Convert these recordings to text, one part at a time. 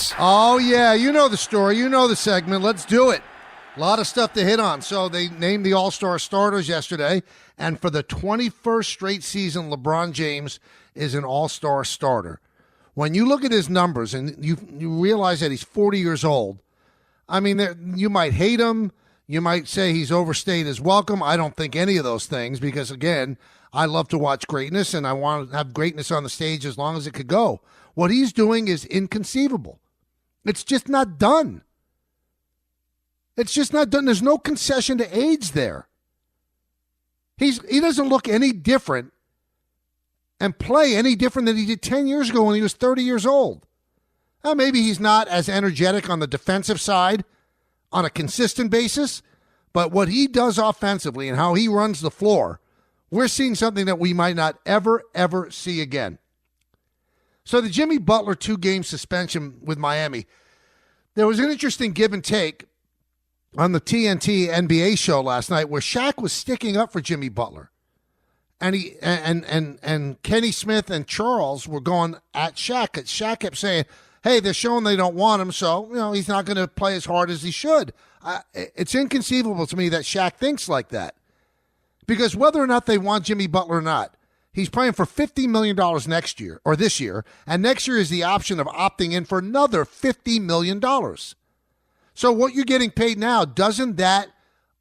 Nets. Oh, yeah. You know the story. You know the segment. Let's do it. A lot of stuff to hit on. So they named the All-Star starters yesterday, and for the 21st straight season, LeBron James is an All-Star starter. When you look at his numbers and you realize that he's 40 years old, I mean, you might hate him. You might say he's overstayed his welcome. I don't think any of those things because, again, I love to watch greatness, and I want to have greatness on the stage as long as it could go. What he's doing is inconceivable. It's just not done. It's just not done. There's no concession to age there. He doesn't look any different and play any different than he did 10 years ago when he was 30 years old. Now, maybe he's not as energetic on the defensive side on a consistent basis, but what he does offensively and how he runs the floor, we're seeing something that we might not ever see again. So the Jimmy Butler 2-game suspension with Miami, there was an interesting give and take on the TNT NBA show last night where Shaq was sticking up for Jimmy Butler. And he and Kenny Smith and Charles were going at Shaq. Shaq kept saying, hey, they're showing they don't want him, so he's not going to play as hard as he should. It's inconceivable to me that Shaq thinks like that. Because whether or not they want Jimmy Butler or not, he's playing for $50 million next year, or this year, and next year is the option of opting in for another $50 million. So what you're getting paid now, doesn't that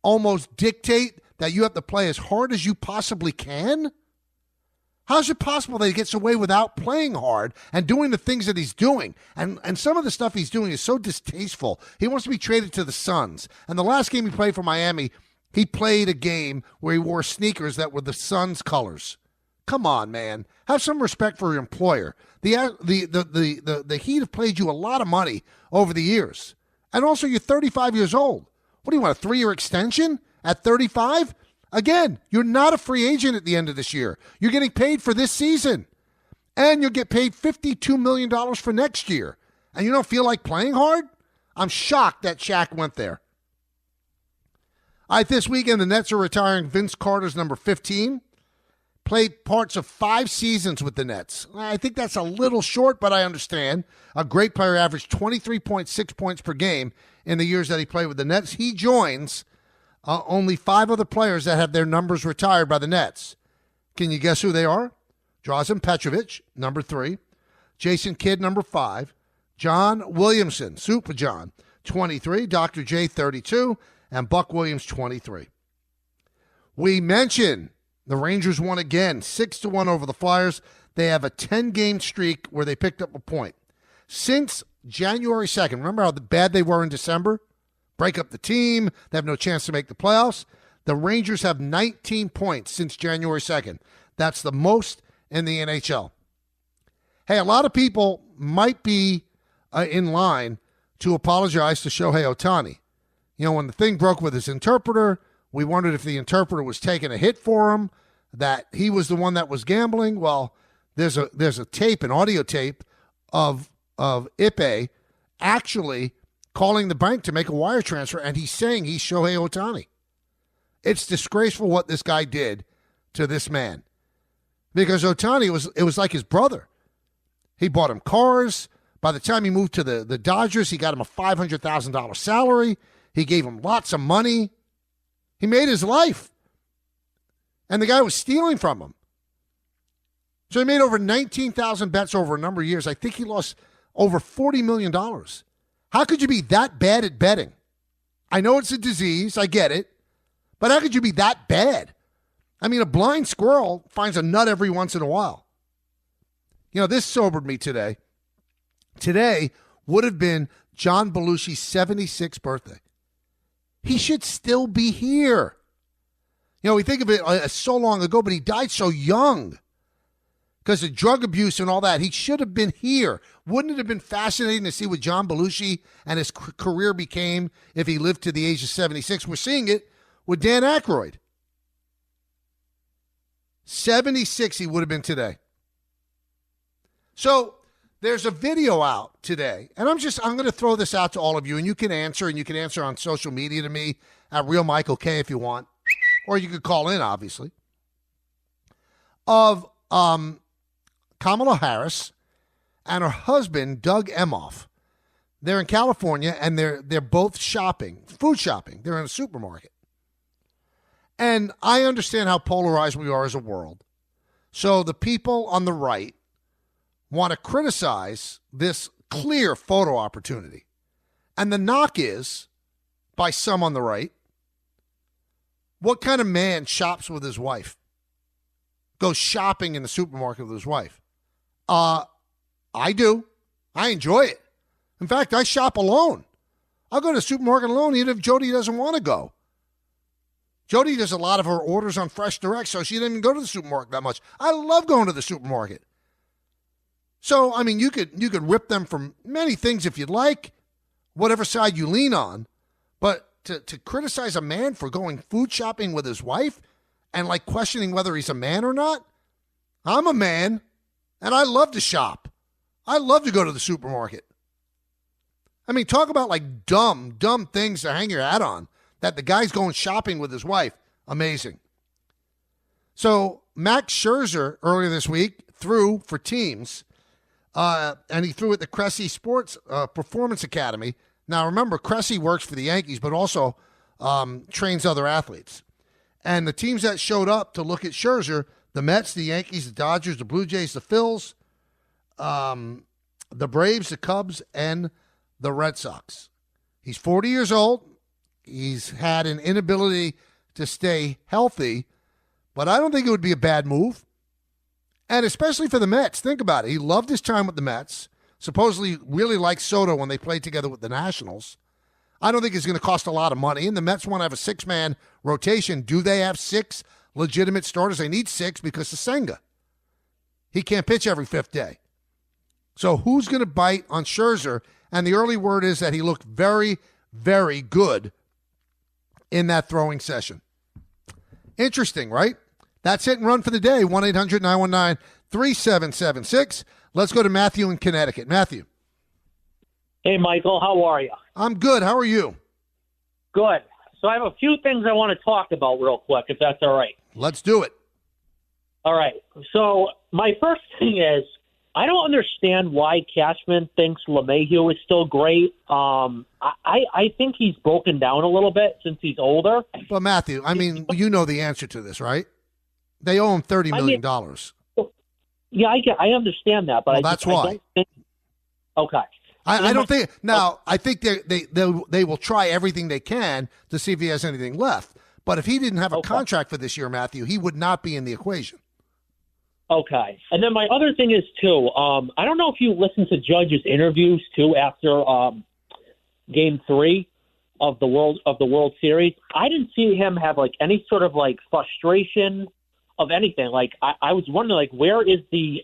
almost dictate that you have to play as hard as you possibly can? How's it possible that he gets away without playing hard and doing the things that he's doing? And some of the stuff he's doing is so distasteful. He wants to be traded to the Suns. And the last game he played for Miami, he played a game where he wore sneakers that were the Suns colors. Come on, man. Have some respect for your employer. The Heat have played you a lot of money over the years. And also, you're 35 years old. What do you want, a 3-year extension at 35? Again, you're not a free agent at the end of this year. You're getting paid for this season. And you'll get paid $52 million for next year. And you don't feel like playing hard? I'm shocked that Shaq went there. All right, this weekend, the Nets are retiring Vince Carter's number 15. Played parts of 5 seasons with the Nets. I think that's a little short, but I understand. A great player averaged 23.6 points per game in the years that he played with the Nets. He joins only 5 other players that have their numbers retired by the Nets. Can you guess who they are? Drazen Petrovic, number 3. Jason Kidd, number 5. John Williamson, Super John, 23. Dr. J, 32. And Buck Williams, 23. We mentioned the Rangers won again, 6-1 over the Flyers. They have a 10-game streak where they picked up a point. Since January 2nd, remember how bad they were in December? Break up the team. They have no chance to make the playoffs. The Rangers have 19 points since January 2nd. That's the most in the NHL. Hey, a lot of people might be in line to apologize to Shohei Otani. When the thing broke with his interpreter, we wondered if the interpreter was taking a hit for him, that he was the one that was gambling. Well, there's a tape, an audio tape of Ipe actually calling the bank to make a wire transfer, and he's saying he's Shohei Otani. It's disgraceful what this guy did to this man. Because Otani, it was like his brother. He bought him cars. By the time he moved to the Dodgers, he got him a $500,000 salary. He gave him lots of money. He made his life. And the guy was stealing from him. So he made over 19,000 bets over a number of years. I think he lost over $40 million. How could you be that bad at betting? I know it's a disease. I get it. But how could you be that bad? I mean, a blind squirrel finds a nut every once in a while. This sobered me today. Today would have been John Belushi's 76th birthday. He should still be here. We think of it as so long ago, but he died so young because of drug abuse and all that. He should have been here. Wouldn't it have been fascinating to see what John Belushi and his career became if he lived to the age of 76? We're seeing it with Dan Aykroyd. 76 he would have been today. So there's a video out today, and I'm going to throw this out to all of you, and you can answer on social media to me at Real Michael K if you want, or you could call in, obviously, of Kamala Harris and her husband, Doug Emhoff. They're in California, and they're both shopping, food shopping. They're in a supermarket. And I understand how polarized we are as a world. So the people on the right want to criticize this clear photo opportunity. And the knock is, by some on the right, what kind of man shops with his wife? Goes shopping in the supermarket with his wife? I do. I enjoy it. In fact, I shop alone. I'll go to the supermarket alone even if Jody doesn't want to go. Jody does a lot of her orders on Fresh Direct, so she didn't even go to the supermarket that much. I love going to the supermarket. So, I mean, you could rip them from many things if you'd like, whatever side you lean on. But to criticize a man for going food shopping with his wife and like questioning whether he's a man or not, I'm a man, and I love to shop. I love to go to the supermarket. I mean, talk about like dumb things to hang your hat on. That the guy's going shopping with his wife. Amazing. So Max Scherzer earlier this week threw for teams, and he threw at the Cressy Sports Performance Academy. Now, remember, Cressy works for the Yankees, but also trains other athletes. And the teams that showed up to look at Scherzer, the Mets, the Yankees, the Dodgers, the Blue Jays, the Phils, the Braves, the Cubs, and the Red Sox. He's 40 years old. He's had an inability to stay healthy, but I don't think it would be a bad move. And especially for the Mets. Think about it. He loved his time with the Mets. Supposedly really liked Soto when they played together with the Nationals. I don't think it's going to cost a lot of money. And the Mets want to have a six-man rotation. Do they have six legitimate starters? They need six because of Senga. He can't pitch every fifth day. So who's going to bite on Scherzer? And the early word is that he looked very, very good in that throwing session. Interesting, right? That's hit and run for the day. 1-800-919-3776. Let's go to Matthew in Connecticut. Matthew. Hey, Michael. How are you? I'm good. How are you? Good. So I have a few things I want to talk about real quick, if that's all right. Let's do it. All right. So my first thing is, I don't understand why Cashman thinks LeMahieu is still great. I think he's broken down a little bit since he's older. But Matthew, I mean, you know the answer to this, right? They owe him $30 million. Yeah, I understand that, but that's why. I don't think, okay. I don't think now. I think they will try everything they can to see if he has anything left. But if he didn't have a contract for this year, Matthew, he would not be in the equation. Okay, and then my other thing is too. I don't know if you listened to Judge's interviews too after Game 3 of the World Series. I didn't see him have like any sort of like frustration of anything. Like I was wondering, like, where is the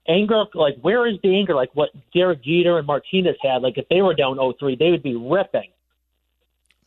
anger? Like, where is the anger? Like what Derek Jeter and Martinez had. Like if they were down 0-3, they would be ripping.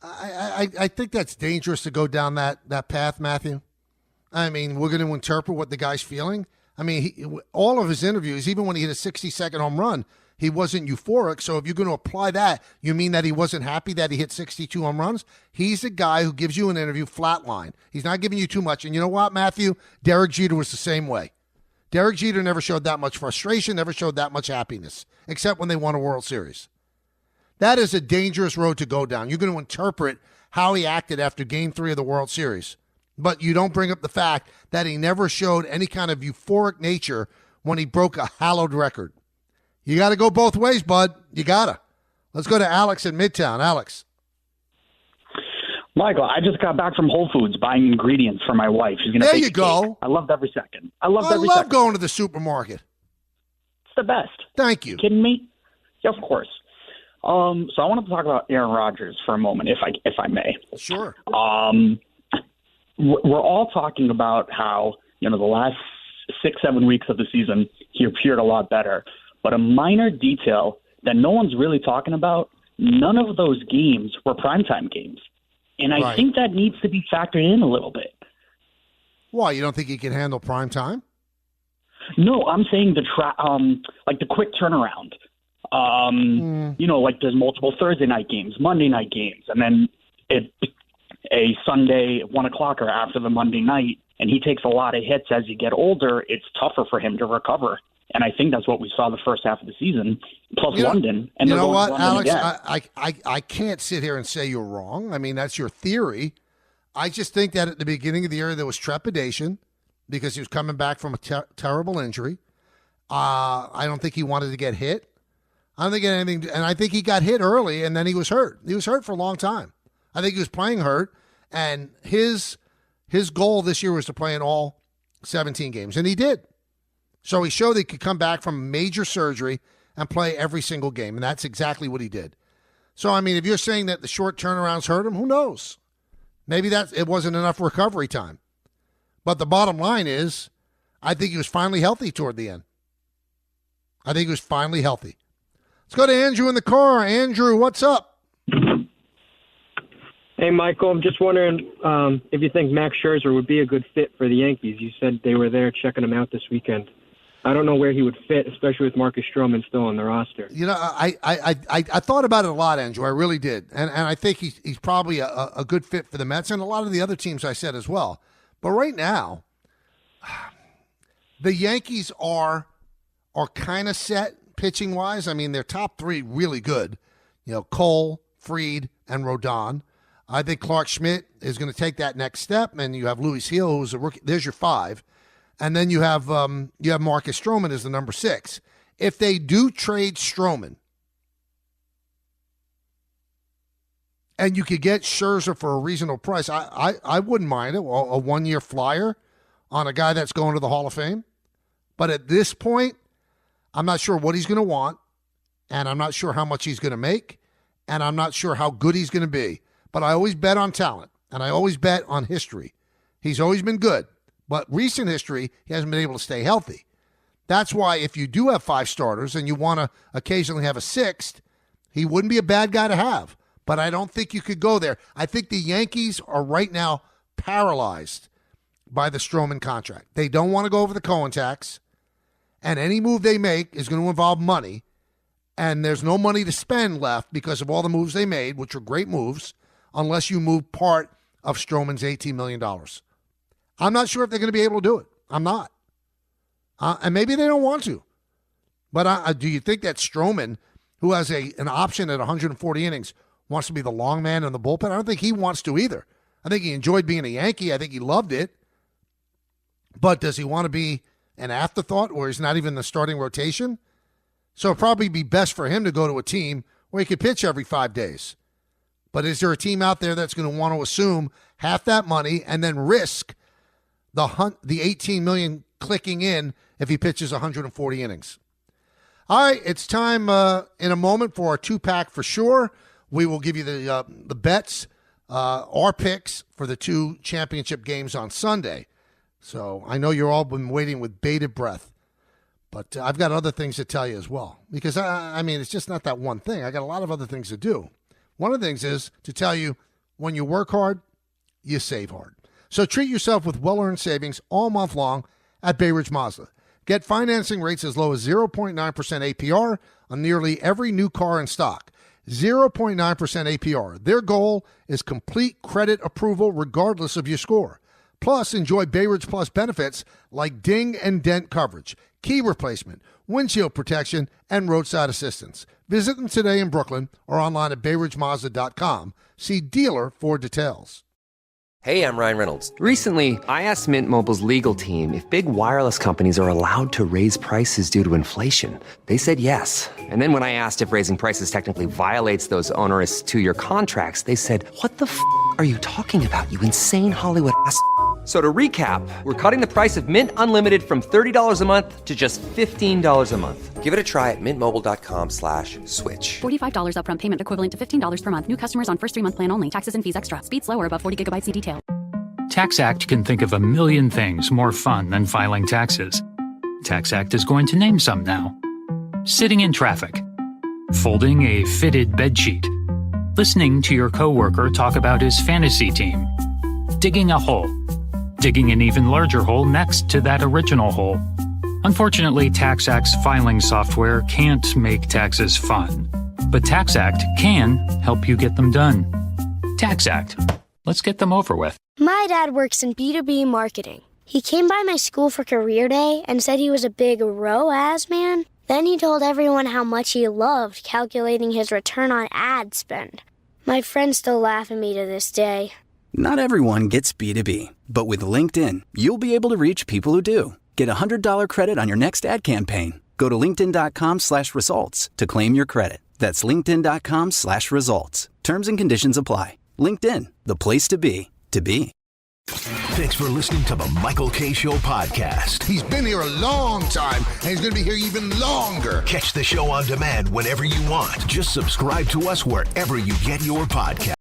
I think that's dangerous to go down that path, Matthew. I mean, we're going to interpret what the guy's feeling. I mean, all of his interviews, even when he hit a 60-second home run, he wasn't euphoric. So if you're going to apply that, you mean that he wasn't happy that he hit 62 home runs? He's a guy who gives you an interview flatline. He's not giving you too much. And you know what, Matthew? Derek Jeter was the same way. Derek Jeter never showed that much frustration, never showed that much happiness, except when they won a World Series. That is a dangerous road to go down. You're going to interpret how he acted after Game 3 of the World Series. But you don't bring up the fact that he never showed any kind of euphoric nature when he broke a hallowed record. You got to go both ways, bud. You got to. Let's go to Alex in Midtown. Alex. Michael, I just got back from Whole Foods buying ingredients for my wife. She's gonna there bake you go. Cake. I loved every second. I love second. going to the supermarket. It's the best. Thank you. Kidding me? Yeah, of course. So I wanted to talk about Aaron Rodgers for a moment, if I may. Sure. We're all talking about how, the last 6-7 weeks of the season, he appeared a lot better. But a minor detail that no one's really talking about, none of those games were primetime games. And I think that needs to be factored in a little bit. Why? You don't think he can handle primetime? No, I'm saying the quick turnaround. Like there's multiple Thursday night games, Monday night games, and then a Sunday 1:00 after the Monday night, and he takes a lot of hits as you get older. It's tougher for him to recover. And I think that's what we saw the first half of the season, plus London. And you know what, Alex? I can't sit here and say you're wrong. I mean, that's your theory. I just think that at the beginning of the year there was trepidation because he was coming back from a terrible injury. I don't think he wanted to get hit. I don't think anything, and I think he got hit early, and then he was hurt. He was hurt for a long time. I think he was playing hurt, and his goal this year was to play in all 17 games, and he did. So he showed he could come back from major surgery and play every single game, and that's exactly what he did. So, I mean, if you're saying that the short turnarounds hurt him, who knows? Maybe it wasn't enough recovery time. But the bottom line is, I think he was finally healthy toward the end. I think he was finally healthy. Let's go to Andrew in the car. Andrew, what's up? Hey, Michael, I'm just wondering if you think Max Scherzer would be a good fit for the Yankees. You said they were there checking him out this weekend. I don't know where he would fit, especially with Marcus Stroman still on the roster. You know, I thought about it a lot, Andrew. I really did. And I think he's probably a good fit for the Mets and a lot of the other teams I said as well. But right now, the Yankees are kind of set pitching-wise. I mean, their top three really good. You know, Cole, Fried, and Rodon. I think Clark Schmidt is going to take that next step, and you have Luis Gil, who's a rookie. There's your five. And then you have Marcus Stroman as the number 6. If they do trade Stroman, and you could get Scherzer for a reasonable price, I wouldn't mind it. A one-year flyer on a guy that's going to the Hall of Fame. But at this point, I'm not sure what he's going to want, and I'm not sure how much he's going to make, and I'm not sure how good he's going to be. But I always bet on talent, and I always bet on history. He's always been good. But recent history, he hasn't been able to stay healthy. That's why if you do have 5 starters and you want to occasionally have a 6th, he wouldn't be a bad guy to have. But I don't think you could go there. I think the Yankees are right now paralyzed by the Stroman contract. They don't want to go over the Cohen tax, and any move they make is going to involve money, and there's no money to spend left because of all the moves they made, which are great moves, unless you move part of Stroman's $18 million. I'm not sure if they're going to be able to do it. I'm not. And maybe they don't want to. But do you think that Stroman, who has an option at 140 innings, wants to be the long man in the bullpen? I don't think he wants to either. I think he enjoyed being a Yankee. I think he loved it. But does he want to be an afterthought where he's not even in the starting rotation? So it'd probably be best for him to go to a team where he could pitch every 5 days. But is there a team out there that's going to want to assume half that money and then risk the $18 million clicking in if he pitches 140 innings? All right, it's time in a moment for our 2-pack for sure. We will give you the bets, our picks for the 2 championship games on Sunday. So I know you've all been waiting with bated breath, but I've got other things to tell you as well. Because, I mean, it's just not that one thing. I got a lot of other things to do. One of the things is to tell you when you work hard, you save hard. So treat yourself with well-earned savings all month long at Bay Ridge Mazda. Get financing rates as low as 0.9% APR on nearly every new car in stock. 0.9% APR. Their goal is complete credit approval regardless of your score. Plus, enjoy Bay Ridge Plus benefits like ding and dent coverage, key replacement, windshield protection, and roadside assistance. Visit them today in Brooklyn or online at BayRidgeMazda.com. See dealer for details. Hey, I'm Ryan Reynolds. Recently, I asked Mint Mobile's legal team if big wireless companies are allowed to raise prices due to inflation. They said yes. And then when I asked if raising prices technically violates those onerous 2-year contracts, they said, "What the f*** are you talking about, you insane Hollywood ass f- So to recap, we're cutting the price of Mint Unlimited from $30 a month to just $15 a month. Give it a try at mintmobile.com/switch. $45 upfront payment equivalent to $15 per month. New customers on first 3-month plan only. Taxes and fees extra. Speed slower above 40 gigabytes per detail. TaxAct can think of a million things more fun than filing taxes. TaxAct is going to name some now. Sitting in traffic. Folding a fitted bedsheet. Listening to your coworker talk about his fantasy team. Digging a hole. Digging an even larger hole next to that original hole. Unfortunately, TaxAct's filing software can't make taxes fun. But TaxAct can help you get them done. TaxAct. Let's get them over with. My dad works in B2B marketing. He came by my school for career day and said he was a big ROAS man. Then he told everyone how much he loved calculating his return on ad spend. My friends still laugh at me to this day. Not everyone gets B2B, but with LinkedIn, you'll be able to reach people who do. Get a $100 credit on your next ad campaign. Go to linkedin.com/results to claim your credit. That's linkedin.com/results. Terms and conditions apply. LinkedIn, the place to be, to be. Thanks for listening to the Michael K. Show podcast. He's been here a long time, and he's going to be here even longer. Catch the show on demand whenever you want. Just subscribe to us wherever you get your podcast.